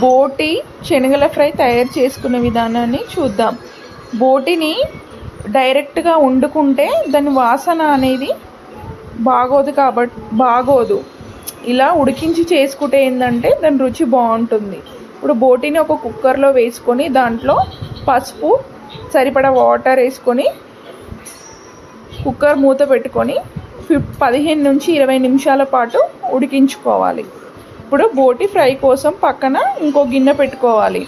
బోటి శనగల ఫ్రై తయారు చేసుకునే విధానాన్ని చూద్దాం. బోటిని డైరెక్ట్గా వండుకుంటే దాని వాసన అనేది బాగోదు. ఇలా ఉడికించి చేసుకుంటే ఏంటంటే దాని రుచి బాగుంటుంది. ఇప్పుడు బోటిని ఒక కుక్కర్లో వేసుకొని దాంట్లో పసుపు, సరిపడా వాటర్ వేసుకొని కుక్కర్ మూత పెట్టుకొని 15 నుంచి 20 నిమిషాల పాటు ఉడికించుకోవాలి. ఇప్పుడు బోటి ఫ్రై కోసం పక్కన ఇంకో గిన్నె పెట్టుకోవాలి.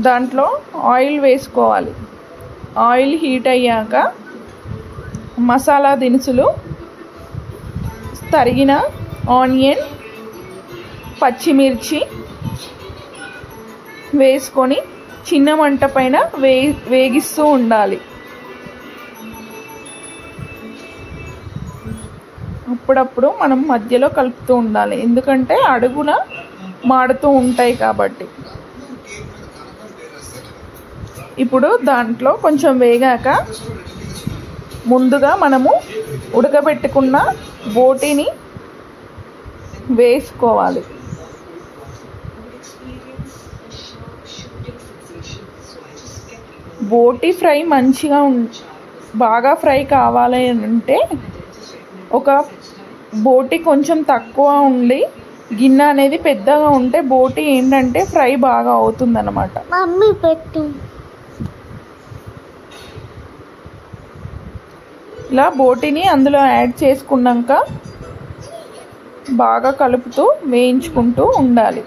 దాంట్లో ఆయిల్ వేసుకోవాలి. ఆయిల్ హీట్ అయ్యాక మసాలా దినుసులు, తరిగిన ఆనియన్, పచ్చిమిర్చి వేసుకొని చిన్న మంట పైన వేగిస్తూ ఉండాలి. అప్పుడప్పుడు మనం మధ్యలో కలుపుతూ ఉండాలి, ఎందుకంటే అడుగున మాడుతూ ఉంటాయి కాబట్టి. ఇప్పుడు దాంట్లో కొంచెం వేగాక ముందుగా మనము ఉడకబెట్టుకున్న బోటిని వేసుకోవాలి. బోటి ఫ్రై మంచిగా బాగా ఫ్రై కావాలి అంటే ఒక బోటి కొంచెం తక్కువ ఉండి గిన్నె అనేది పెద్దగా ఉంటే బోటి ఏంటంటే ఫ్రై బాగా అవుతుందన్నమాట. మమ్మీ పెట్టు. ఇలా బోటిని అందులో యాడ్ చేసుకున్నాక బాగా కలుపుతూ వేయించుకుంటూ ఉండాలి.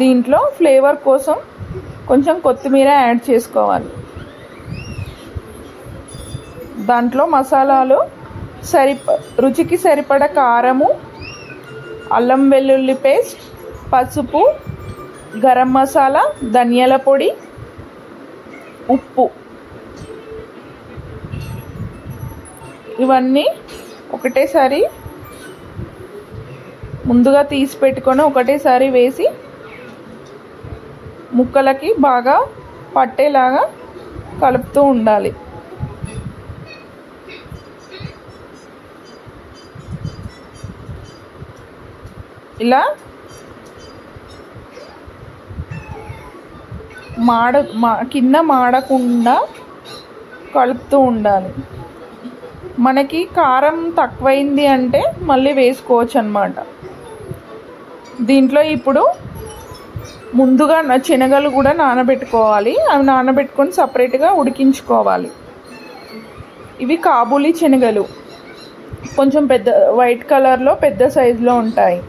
దీంట్లో ఫ్లేవర్ కోసం కొంచెం కొత్తిమీర యాడ్ చేసుకోవాలి. దాంట్లో మసాలాలు రుచికి సరిపడ కారము, అల్లం వెల్లుల్లి పేస్ట్, పసుపు, గరం మసాలా, ధనియాల పొడి, ఉప్పు ఇవన్నీ ఒకటేసారి ముందుగా తీసి పెట్టుకొని ఒకటేసారి వేసి ముక్కలకి బాగా పట్టేలాగా కలుపుతూ ఉండాలి. ఇలా కింద మాడకుండా కలుపుతూ ఉండాలి. మనకి కారం తక్కువైంది అంటే మళ్ళీ వేసుకోవచ్చు అన్నమాట. దీంట్లో ఇప్పుడు ముందుగా శనగలు కూడా నానబెట్టుకోవాలి. అవి నానబెట్టుకొని సపరేట్గా ఉడికించుకోవాలి. ఇవి కాబూలీ శనగలు, కొంచెం పెద్ద వైట్ కలర్లో పెద్ద సైజులో ఉంటాయి.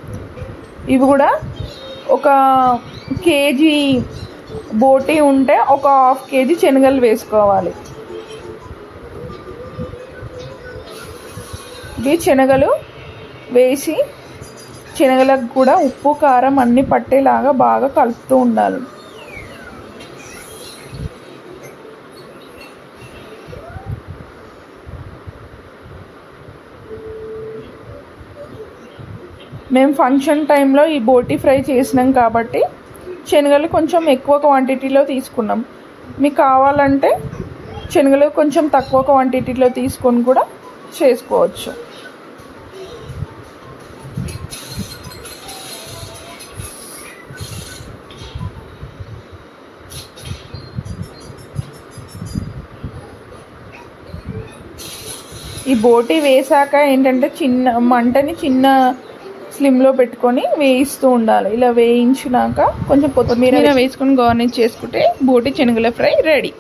ఇవి కూడా ఒక కేజీ బోటి ఉంటే ఒక ½ కేజీ శనగలు వేసుకోవాలి. ఇవి శనగలు వేసి శనగలకు కూడా ఉప్పు, కారం అన్నీ పట్టేలాగా బాగా కలుపుతూ ఉండాలి. మేము ఫంక్షన్ టైంలో ఈ బోటి ఫ్రై చేసినాం కాబట్టి శనగలు కొంచెం ఎక్కువ క్వాంటిటీలో తీసుకున్నాం. మీకు కావాలంటే శనగలు కొంచెం తక్కువ క్వాంటిటీలో తీసుకొని కూడా చేసుకోవచ్చు. ఈ బోటి వేసాక ఏంటంటే మంటని చిన్న స్లిమ్లో పెట్టుకొని వేయిస్తూ ఉండాలి. ఇలా వేయించినాక కొంచెం కొత్తిమీర వేసుకొని గార్నిష్ చేసుకుంటే బోటి శనగల ఫ్రై రెడీ.